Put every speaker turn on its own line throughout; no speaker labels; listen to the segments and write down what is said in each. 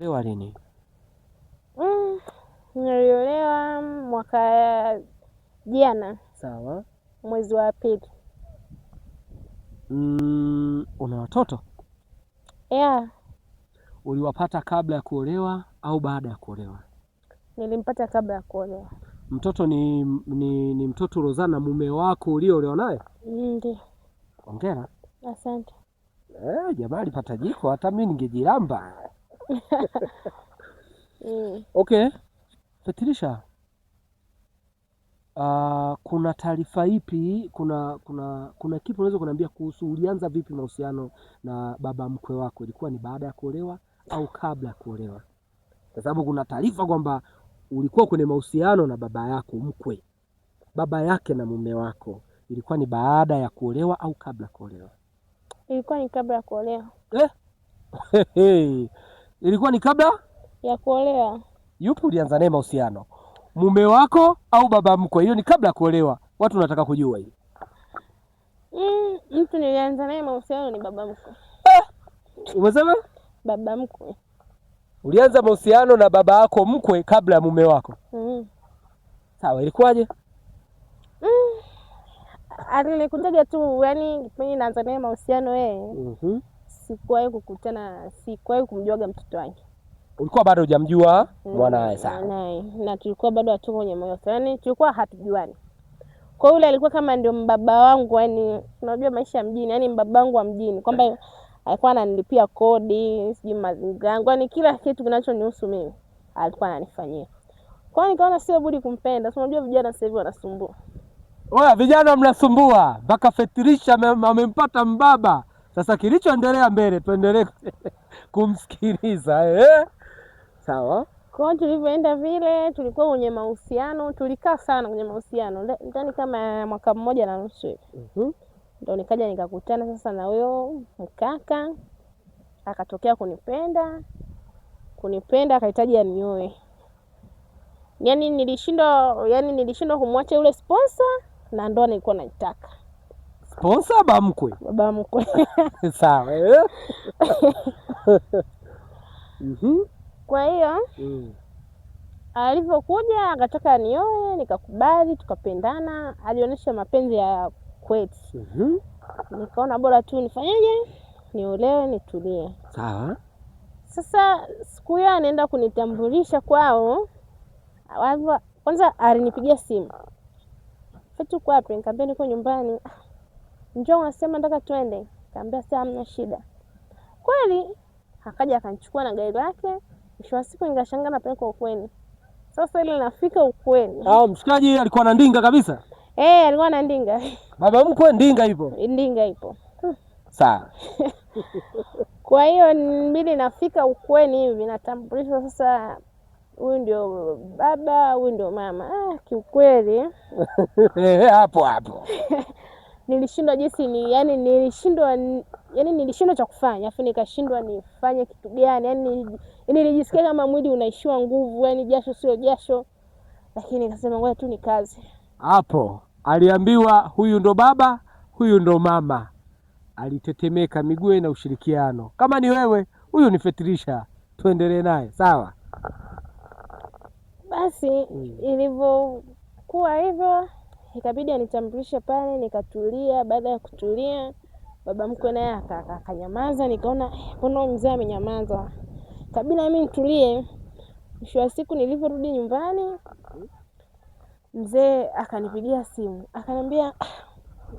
Lewa lini?
Niliolewa mwaka jana.
Sawa.
Mwezi wa pili.
Una watoto?
Yeah.
Uliwapata kabla ya kuolewa au baada ya kuolewa?
Nilimpata kabla ya kuolewa.
Mtoto ni mtoto Rozana mume wako uliolewa naye?
Ndiyo.
Hongera.
Asante.
Jamaa alipata jiko, hata mimi ningejiramba. Okay. Fetirisha. Kuna taarifa ipi, kuna kipi unaweza kuniambia kuhusu ulianza vipi mahusiano na baba mkwe wako? Ilikuwa ni baada ya kuolewa au kabla ya kuolewa? Kwa sababu kuna taarifa kwamba ulikuwa kwenye mahusiano na baba yako mkwe, baba yake na mume wako. Ilikuwa ni baada ya kuolewa au kabla ya kuolewa?
Ilikuwa ni kabla ya kuolewa.
Ilikuwa ni kabla
ya kuolewa.
Yupo ulianza naye mahusiano, mume wako au baba mkwe? Hiyo ni kabla ya kuolewa. Watu wanataka kujua hiyo.
Mtu nilianza naye mahusiano ni baba mkwe.
Umesema?
Baba mkwe.
Ulianza mahusiano na baba yako mkwe kabla ya mume wako? Sawa, ilikuwaje?
Alinikujaga tu, yani mimi naanza naye mahusiano yeye. Sikuwahi kukutana, sikuwahi kumjuaga mtoto wake.
Ulikuwa bado hujamjua mwanae? Sawa.
Na tulikuwa bado hatuko kwenye mahusiano, yani tulikuwa hatujuani. Kwa yule alikuwa kama ndio mbaba wangu, yani unajua maisha ya mjini, yani mbaba wangu wa mjini, kwamba alikuwa ananilipia kodi, sijui mazingira yangu, yani kila kitu kinachonihusu mimi alikuwa ananifanyia. Kwa hiyo nikaona sio budi kumpenda. Unajua vijana sasa hivi wanasumbua.
Oya, vijana mnasumbua. Mpaka Fetirisha amempata mbaba. Sasa kilichoendelea mbele tuendelee kumsikiliza. Sawa.
Kwa hiyo tulivyoenda vile, tulikuwa kwenye mahusiano, tulikaa sana kwenye mahusiano. Ndani kama mwaka mmoja na nusu hivi. Ndio nikaja nikakutana sasa na huyo mkaka. Akatokea kunipenda akahitaji anioe. Yaani nilishindwa kumwacha yule sponsor na ndoa nilikuwa naitaka.
Sponsor baba mkwe?
Baba mkwe.
Sawa.
Kwa hiyo alivyokuja akataka anioe, nikakubali, tukapendana. Alionyesha mapenzi ya kweli. Nikaona bora tu nifanyeje? Niolewe, nitulie.
Sawa.
Sasa siku hiyo anaenda kunitambulisha kwao. Kwanza alinipigia simu. Fetu kwa wapi? Nikamwambia niko nyumbani. Njoo unasema nataka twende. Nikamwambia sasa hamna shida. Kweli akaja akanichukua na gari lake. Mwisho wa siku nikashangaa napeleka ukweni. Sasa ile nafika ukweni.
Mshikaji alikuwa na ndinga kabisa?
Alikuwa na ndinga.
Baba mkwe ndinga ipo?
Ndinga ipo.
Sawa.
Kwa hiyo mimi nafika ukweni hivi natambulishwa sasa, huyu ndio baba, huyu ndio mama. Kiukweli
hapo
nilishindwa nilishindwa cha kufanya, afu nikashindwa nifanye kitu gani. Yani nilijisikia kama mwili unaishiwa nguvu, yani jasho sio jasho, lakini nikasema ngoja tu ni kazi.
Hapo aliambiwa huyu ndo baba, huyu ndo mama. Alitetemeka miguu na ushirikiano. Kama ni wewe, huyu ni Fetirisha, tuendelee naye. Sawa.
Basi ilivyokuwa hivyo ikabidi anitambulishe pale, nikatulia. Baada ya kutulia, baba mkwe naye akanyamaza. Nikaona mbona mzee amenyamaza, kabla mimi nitulie. Mwisho wa siku nilivyorudi nyumbani, mzee akanipigia simu akaniambia,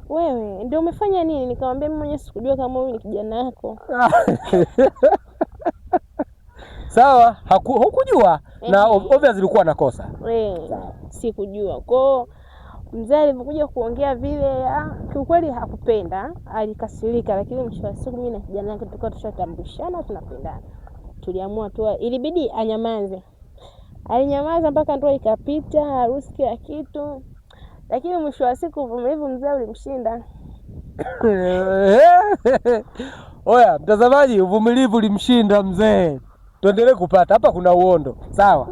wewe ndio umefanya nini? Nikamwambia mimi mwenyewe sikujua kama huyu ni kijana wako.
Sawa, hukujua na obviously ulikuwa nakosa.
Sikujua. Kwa mzee alipokuja kuongea vile, kiukweli hakupenda, alikasirika, lakini mwisho wa siku mimi na kijana wake tulikuwa tushatambulishana, tunapendana. Tuliamua tu ilibidi anyamaze. Alinyamaza mpaka ndoa ikapita, harusi, kila kitu. Lakini mwisho wa siku uvumilivu mzee ulimshinda.
Oya, mtazamaji, uvumilivu ulimshinda mzee. Tuendelee kupata. Hapa kuna uondo. Sawa.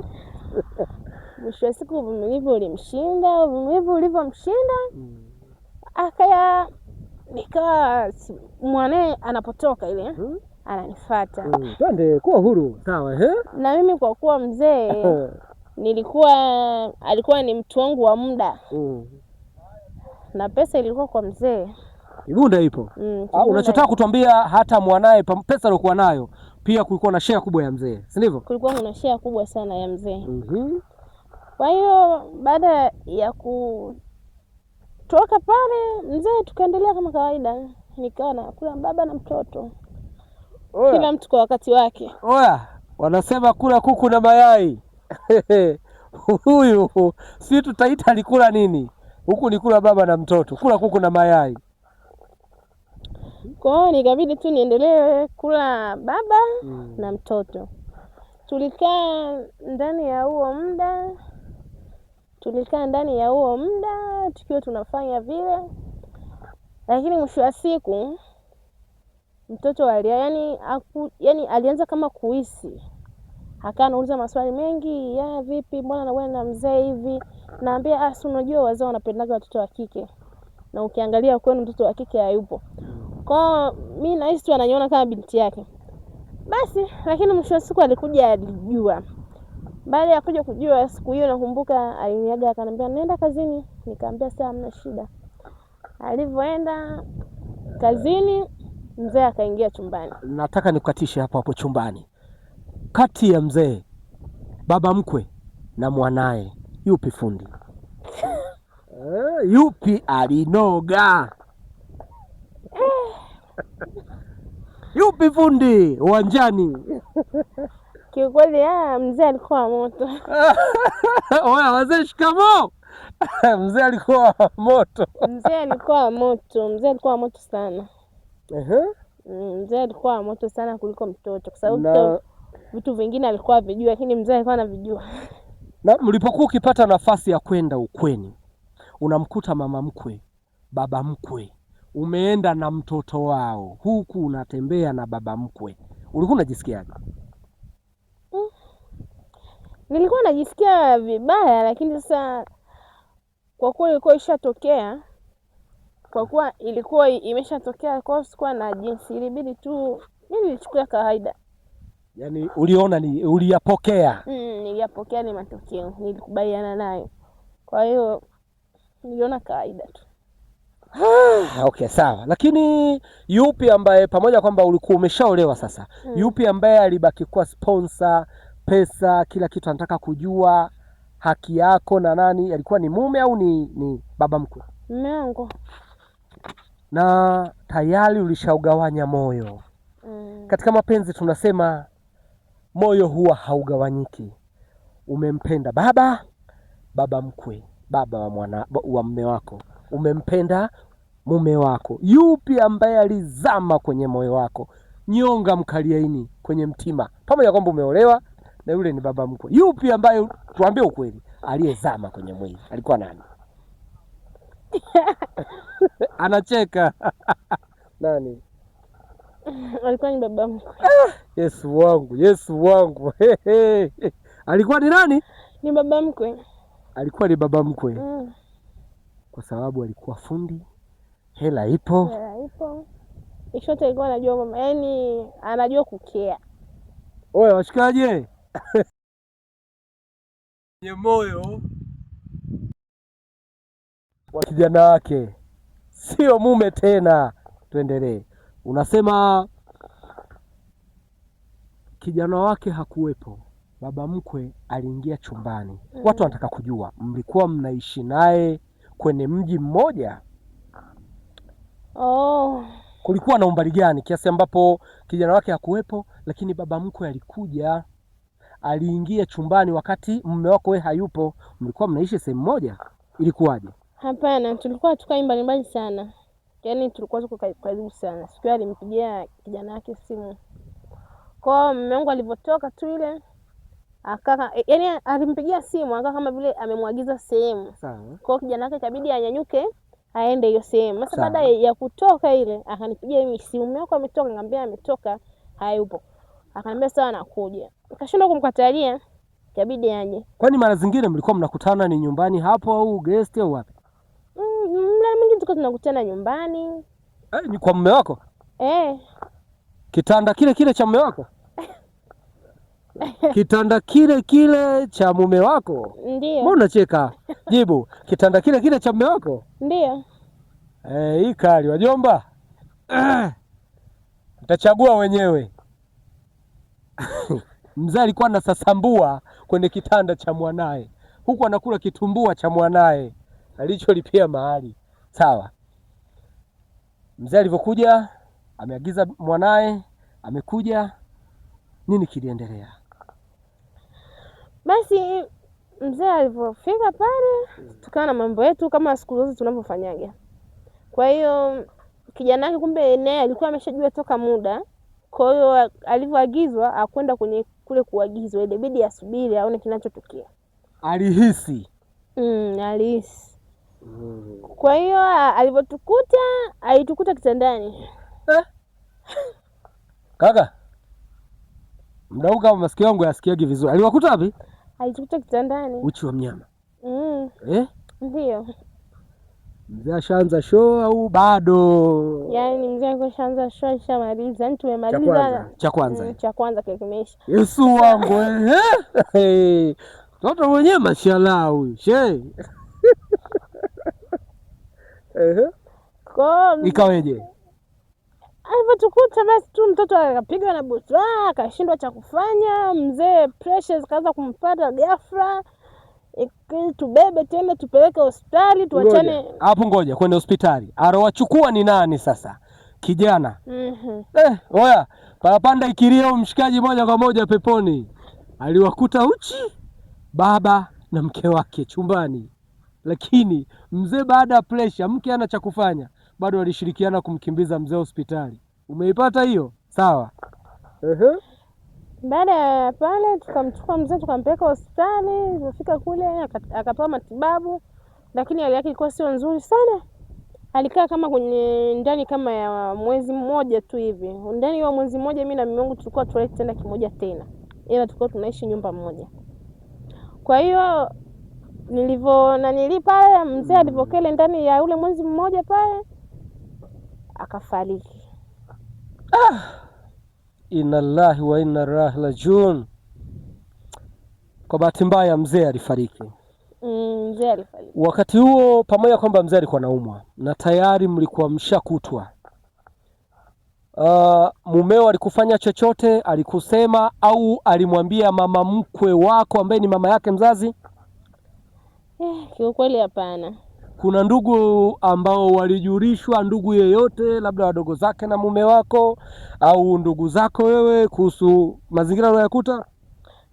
Mwisho wa siku uvumilivu ulimshinda. Uvumilivu ulivyomshinda, akaya nikawa mwanae anapotoka ile. ananifuata.
Twende, kuwa huru. Sawa,
na mimi kwa kuwa mzee alikuwa ni mtu wangu wa muda na pesa ilikuwa kwa mzee.
Kibunda ipo. Unachotaka kutuambia hata mwanae pesa alikuwa nayo pia kulikuwa na share kubwa ya mzee, si ndivyo?
Kulikuwa kuna share kubwa sana ya mzee. Kwa hiyo baada ya kutoka pale mzee tukaendelea kama kawaida, nikawa nakula baba na mtoto. Kila mtu kwa wakati wake.
Wanasema kula kuku na mayai. Huyu si tutaita alikula nini? Huku ni kula baba na mtoto, kula kuku na mayai.
Kwa hiyo nikabidi tu niendelee kula baba na mtoto. Tulikaa ndani ya huo muda tukiwa tunafanya vile, lakini mwisho wa siku mtoto yani alianza kama kuhisi, akawa anauliza maswali mengi, vipi, mbona nawe na mzee hivi? Naambia unajua wazee wanapendaga watoto wa kike, na ukiangalia kwenu mtoto wa kike hayupo. Kwa mimi nahisi tu ananiona kama binti yake. Basi, lakini mwisho wa siku alijua. Baada ya kuja kujua siku hiyo nakumbuka aliniaga akaniambia nenda kazini. Nikamwambia sawa, hamna shida. Alivyoenda kazini mzee akaingia chumbani.
Nataka nikukatishe hapo chumbani. Kati ya mzee, baba mkwe na mwanae, yupi fundi? Yupi alinoga? Yupi fundi uwanjani?
Kiukweli mzee alikuwa moto.
Wazee shikamoo. Mzee alikuwa moto.
Mzee alikuwa moto sana. Mzee alikuwa moto sana kuliko mtoto, kwa sababu vitu vingine alikuwa havijua, lakini mzee alikuwa anavijua.
Na mlipokuwa ukipata nafasi ya kwenda ukweni, unamkuta mama mkwe, baba mkwe, umeenda na mtoto wao, huku unatembea na baba mkwe, ulikuwa unajisikiaje?
Nilikuwa najisikia vibaya, lakini sasa kwa kuwa ilikuwa ishatokea, kwa kuwa ilikuwa imeshatokea, kwa sikuwa na jinsi, ilibidi tu nilichukulia kawaida.
Yaani uliona uliyapokea?
Niliyapokea, ni matokeo, nilikubaliana nayo. Kwa hiyo niliona kawaida tu.
Okay, sawa. Lakini yupi ambaye pamoja kwamba ulikuwa umeshaolewa sasa, yupi ambaye alibaki kuwa sponsor, pesa, kila kitu anataka kujua haki yako na nani? Alikuwa ni mume au ni baba mkwe?
Mume wangu.
Na tayari ulishaugawanya moyo. Katika mapenzi tunasema moyo huwa haugawanyiki. Umempenda baba mkwe, baba wa mume wako, umempenda mume wako, yupi ambaye alizama kwenye moyo wako, nyonga mkaliaini kwenye mtima, pamoja kwamba umeolewa na yule ni baba mkwe, yupi ambaye, tuambie ukweli, aliyezama kwenye mwili? Alikuwa nani? Anacheka. Nani?
Alikuwa ni baba mkwe.
Yesu wangu. Alikuwa ni nani?
Ni baba mkwe.
Alikuwa ni baba mkwe. Kwa sababu alikuwa fundi, hela ipo.
Ishote alikuwa anajua mama, yaani anajua kukea.
Washikaje? Nye moyo wa kijana wake, sio mume tena. Tuendelee. Unasema kijana wake hakuwepo, baba mkwe aliingia chumbani. Watu wanataka kujua, mlikuwa mnaishi naye kwenye mji mmoja? Kulikuwa na umbali gani kiasi ambapo kijana wake hakuwepo lakini baba mkwe alikuja, aliingia chumbani wakati mume wako wewe hayupo? Mlikuwa mnaishi sehemu moja? Ilikuwaje?
Hapana, tulikuwa tukai mbali sana. Yaani tulikuwa tuko karibu sana. Siku alimpigia kijana wake simu. Kwa mume wangu alivyotoka tu ile yaani alimpigia simu aka kama vile amemwagiza sehemu.
Sawa.
Kwa kijana wake ikabidi anyanyuke aende hiyo sehemu. Sasa baada ya kutoka ile akanipigia mimi simu, mume wako ametoka. Ngambia ametoka, hayupo. Akaniambia sawa anakuja. Nikashindwa kumkatalia, ikabidi aje.
Kwani mara zingine mlikuwa mnakutana ni nyumbani hapo au guest au wapi?
Mara mingi tulikuwa tunakutana nyumbani.
Ni kwa mume wako? Kitanda kile kile cha mume wako? Kitanda kile kile cha mume wako?
Ndio.
Mbona unacheka? Jibu, kitanda kile kile cha mume wako?
Ndio.
Hii kali wajomba. Mtachagua wenyewe. Mzee alikuwa anasasambua kwenye kitanda cha mwanae, huku anakula kitumbua cha mwanae alicholipia mahali. Sawa. Mzee alivyokuja, ameagiza mwanae, amekuja, nini kiliendelea?
Basi mzee alivyofika pale, tukawa na mambo yetu kama siku zote tunavyofanyaga. Kwa hiyo kijana wake kumbe naye alikuwa ameshajua toka muda. Kwa hiyo alivyoagizwa akwenda kwenye kule kuagizwa, ilibidi asubiri aone kinachotokea.
Alihisi.
Alihisi. Kwa hiyo alivyotukuta, alitukuta kitandani.
Kaka, mdau kama masikio yangu yasikiagi vizuri. Aliwakuta wapi?
Alitukuta kitandani.
Uchi wa mnyama.
Ndio.
Mzee ashaanza show au bado?
Yaani mzee ashaanza show, shamaliza. Yaani tumemaliza
cha kwanza.
Cha kwanza kile kimeisha.
Yesu wangu Toto mwenyewe mashallah huyu. Kwa ikaweje?
Alivyotukuta basi tu mtoto akapigwa na butwa, akashindwa cha kufanya. Mzee pressure zikaanza kumpata ghafla. Tubebe tena tupeleke hospitali tuachane.
Hapo ngoja kwenda hospitali. Arowachukua ni nani sasa? Kijana. Oya, parapanda ikilia mshikaji moja kwa moja peponi. Aliwakuta uchi baba na mke wake chumbani. Lakini mzee baada ya pressure, mke ana cha kufanya, bado walishirikiana kumkimbiza mzee hospitali. Umeipata hiyo? Sawa.
Baada ya pale tukamchukua mzee tukampeleka hospitali. Tulifika kule akapewa matibabu, lakini hali yake ilikuwa sio nzuri sana. Alikaa kama kwenye ndani kama ya mwezi mmoja tu hivi. Ndani ya mwezi mmoja mimi na mume wangu tulikuwa tulale kitanda kimoja tena. Ila tulikuwa tunaishi nyumba moja. Kwa hiyo pale mzee alipokele ndani ya ule mwezi mmoja pale akafariki.
Inna lillahi wa inna ilaihi rajiun. Kwa bahati mbaya mzee alifariki.
Mzee alifariki.
Wakati huo pamoja kwamba mzee alikuwa anaumwa na tayari mlikuwa mshakutwa, mumeo alikufanya chochote? Alikusema au alimwambia mama mkwe wako ambaye ni mama yake mzazi?
Kiukweli hapana.
Kuna ndugu ambao walijulishwa, ndugu yeyote labda wadogo zake na mume wako au ndugu zako wewe, kuhusu mazingira unayokuta?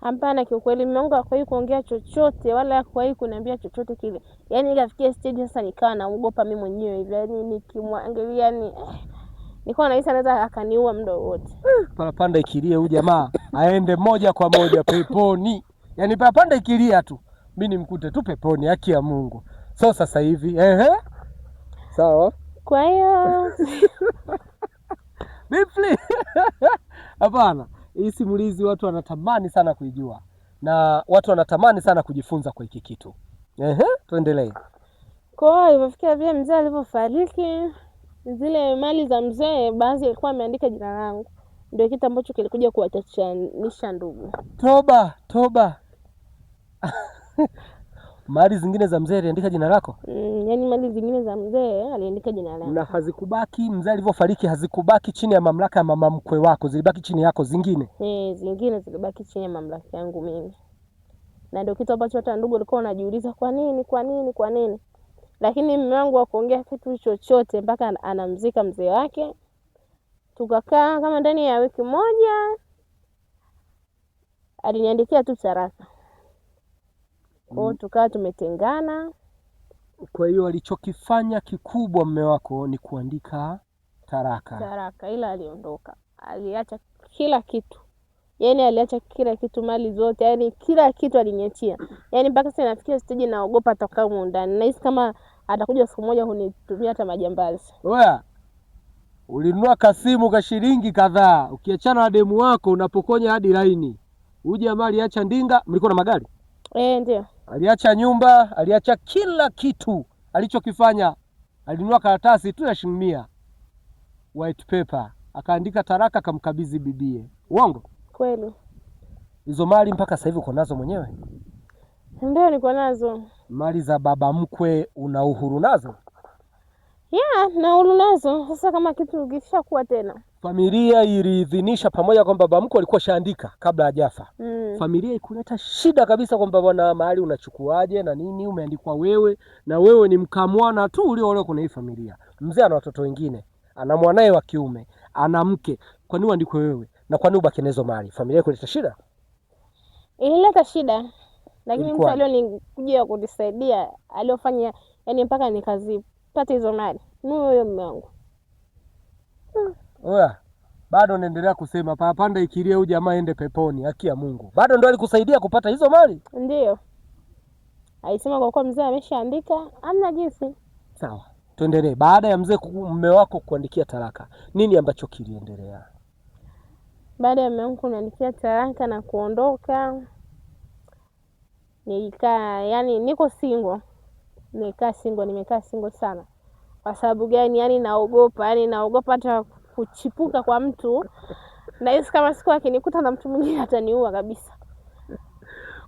Hapana, kiukweli mume wangu hakuwahi kuongea chochote wala hakuwahi kuniambia chochote kile. Yaani ikafikia stage sasa nikawa naogopa mimi mwenyewe hivi. Yaani nikimwangalia nilikuwa nahisi anaweza akaniua muda wote.
Parapanda ikilie huyu jamaa aende moja kwa moja peponi. Yaani parapanda ikilia tu mimi nimkute tu peponi, haki ya Mungu. So sasa hivi sawa.
Kwa hiyo
Bifli. Hapana, hii simulizi watu wanatamani sana kuijua na watu wanatamani sana kujifunza kwa hiki kitu. Tuendelee.
Kwa hiyo ilifikia vile mzee alivyofariki, zile mali za mzee baadhi alikuwa ameandika jina langu. Ndio kitu ambacho kilikuja kuwatachanisha ndugu.
Toba. Mali zingine za mzee aliandika jina lako?
Yaani mali zingine za mzee aliandika jina langu.
Na hazikubaki, mzee alivyofariki hazikubaki chini ya mamlaka ya mama mkwe wako, zilibaki chini yako zingine?
Zingine zilibaki chini ya mamlaka yangu mimi. Na ndio kitu ambacho hata ndugu walikuwa wanajiuliza kwa nini? Lakini mume wangu hakuongea kitu chochote mpaka anamzika mzee wake. Tukakaa kama ndani ya wiki moja, aliniandikia tu taraka. Kwa tukawa tumetengana.
Kwa hiyo alichokifanya kikubwa mume wako ni kuandika taraka,
ila aliondoka. Aliacha kila kitu. Yaani aliacha kila kitu, mali zote, yaani kila kitu aliniachia. Yaani mpaka sasa nafikia stage naogopa atakaa huko ndani. Nahisi kama atakuja siku moja kunitumia hata majambazi.
Oya, ulinunua kasimu ka shilingi kadhaa, ukiachana na demu wako unapokonya hadi laini. Huyu jamaa aliacha ndinga, mlikuwa na magari?
Ndio.
Aliacha nyumba, aliacha kila kitu. Alichokifanya alinunua karatasi tu ya shilingi 100, white paper, akaandika taraka akamkabidhi bibie. Uongo?
Kweli.
Hizo mali mpaka sasa hivi uko nazo mwenyewe?
Ndio, niko nazo.
Mali za baba mkwe una uhuru nazo?
Na uhuru nazo. Sasa kama kitu kishakuwa tena,
familia iliidhinisha pamoja kwamba baba mkwe alikuwa shaandika kabla hajafa. Familia ikuleta shida kabisa kwamba bwana mahali unachukuaje na nini, umeandikwa wewe na wewe ni mkamwana tu uliolewa kuna hii familia. Mzee ana watoto wengine, ana mwanae wa kiume, ana mke. Kwa nini uandikwe wewe? Na kwa nini ubaki nazo mali? Familia ikuleta shida?
Ilileta shida. Lakini mtu alionikuja kunisaidia, aliofanya yani mpaka nikazipata hizo mali, ni huyo mume wangu.
Oya, bado naendelea kusema panda ikilie huyu jamaa ende peponi, haki ya Mungu. Bado ndo alikusaidia kupata hizo mali?
Ndio. Alisema kwa kuwa mzee ameshaandika, hamna jinsi.
Sawa, tuendelee. Baada ya mume wako kuandikia talaka, nini ambacho kiliendelea?
Baada ya mume wangu kuniandikia talaka na kuondoka, nilikaa, yani niko single. Nimekaa single sana. Kwa sababu gani? Yani naogopa hata kuchipuka kwa mtu. Nahisi kama siku akinikuta na mtu mwingine ataniua kabisa.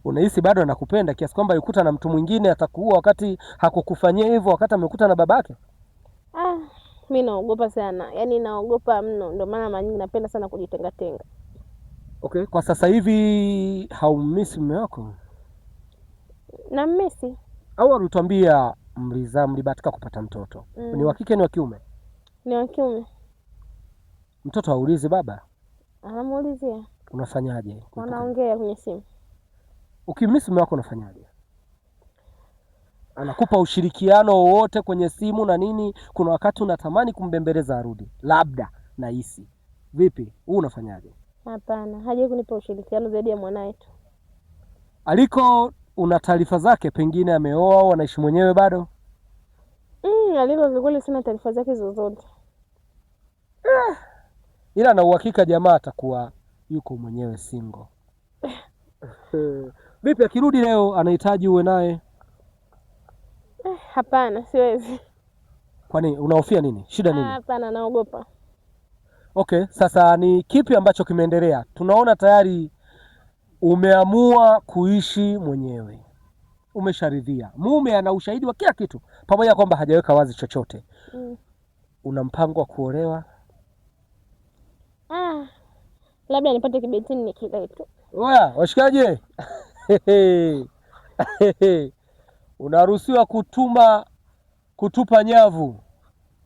Unahisi bado anakupenda kiasi kwamba yukuta na mtu mwingine atakuua wakati hakukufanyia hivyo wakati amekuta na babake?
Mimi naogopa sana. Yani naogopa mno, ndio maana mara nyingi napenda sana kujitenga.
Okay, kwa sasa hivi haumisi mume wako?
Na mmisi.
Au alituambia mlibahatika kupata mtoto? Ni wa kike ni wa kiume?
Ni wa kiume.
Mtoto haulizi baba?
Anamuulizia.
Unafanyaje?
Wanaongea kwenye simu.
Ukimisi mume wako unafanyaje? Anakupa ushirikiano wowote kwenye simu na nini? Kuna wakati unatamani kumbembeleza arudi, labda nahisi. Vipi? Wewe unafanyaje?
Hapana, hajawahi kunipa ushirikiano zaidi ya mwanae tu.
Aliko una taarifa zake, pengine ameoa au anaishi mwenyewe bado?
Aliko vile sina taarifa zake zozote.
Ila na uhakika jamaa atakuwa yuko mwenyewe single. Vipi akirudi leo anahitaji uwe naye?
Hapana, siwezi.
Kwani unahofia nini? Shida nini?
Hapana, naogopa.
Okay, sasa ni kipi ambacho kimeendelea? Tunaona tayari umeamua kuishi mwenyewe. Umesharidhia. Mume ana ushahidi wa kila kitu, pamoja kwamba hajaweka wazi chochote. Una mpango wa kuolewa?
Labda nipate kibetini nikile tu.
Oya, washikaje? Unaruhusiwa kutupa nyavu.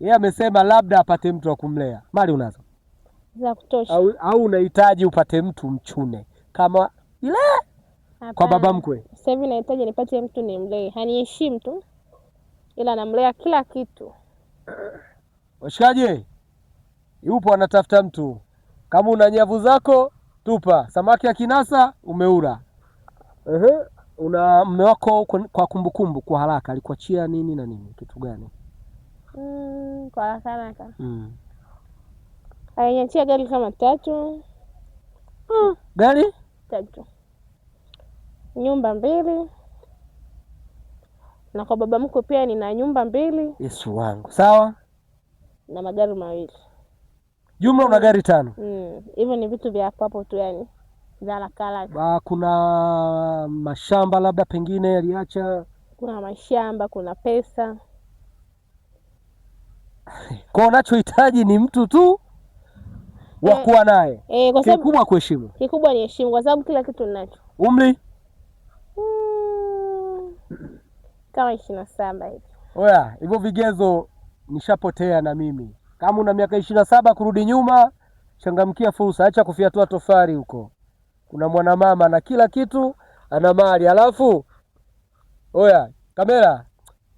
Yeye amesema labda apate mtu wa kumlea. Mali unazo
za kutosha.
Au unahitaji upate mtu mchune kama ile? Hapana. Kwa baba mkwe.
Sasa hivi nahitaji nipate mtu nimlee. Haniheshimu tu, ila namlea kila kitu.
Washikaje? Yupo anatafuta mtu. Kama una nyavu zako tupa. Samaki akinasa umeura. Una mume wako kwa kumbukumbu kwa haraka alikuachia nini na nini? Kitu gani?
Kwa haraka. Aliniachia gari kama 3.
Gari?
3. Nyumba 2. Na kwa baba mkwe pia nina nyumba 2.
Yesu wangu. Sawa?
Na magari 2.
Jumla una gari 5.
Hivyo ni vitu vya hapo tu yani. Za haraka.
Kuna mashamba labda pengine aliacha?
Kuna mashamba, kuna pesa.
Kwa unachohitaji ni mtu tu wa kuwa naye.
Kwa sababu
kikubwa kuheshimu.
Kikubwa ni heshima kwa sababu kila kitu ninacho.
Umri?
Kama 27 hivi.
Oya, hivyo vigezo nishapotea na mimi. Kama una miaka 27 kurudi nyuma, changamkia fursa, acha kufiatua tofari huko. Kuna mwanamama na kila kitu, ana mali. Alafu oya, kamera.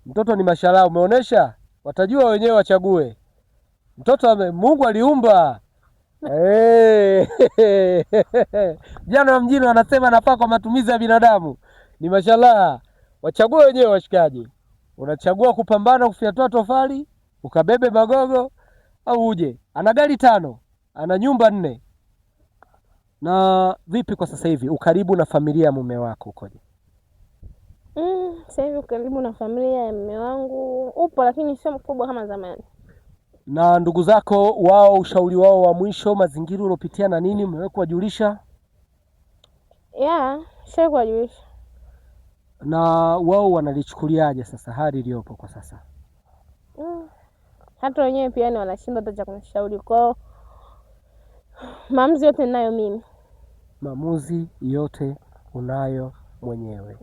Mtoto ni mashallah, umeonesha? Watajua wenyewe wachague. Mtoto Mungu aliumba. Jana wa mjini wanasema anafaa kwa matumizi ya binadamu. Ni mashallah. Wachague wenyewe washikaji. Unachagua kupambana kufiatua tofali, ukabebe magogo au uje. Ana gari 5, ana nyumba 4. Na vipi kwa sasa hivi ukaribu na familia ya mume wako ukoje?
Sasa hivi ukaribu na familia ya mume wangu upo, lakini sio mkubwa kama zamani.
Na ndugu zako wao, ushauri wao wa mwisho, mazingira uliopitia na nini, umewahi kuwajulisha?
Sha kuwajulisha.
Na wao wanalichukuliaje sasa hali iliyopo kwa sasa?
Hata wenyewe pia ni wanashindwa hata cha kunishauri. Kwao maamuzi yote ninayo mimi.
Maamuzi yote unayo mwenyewe.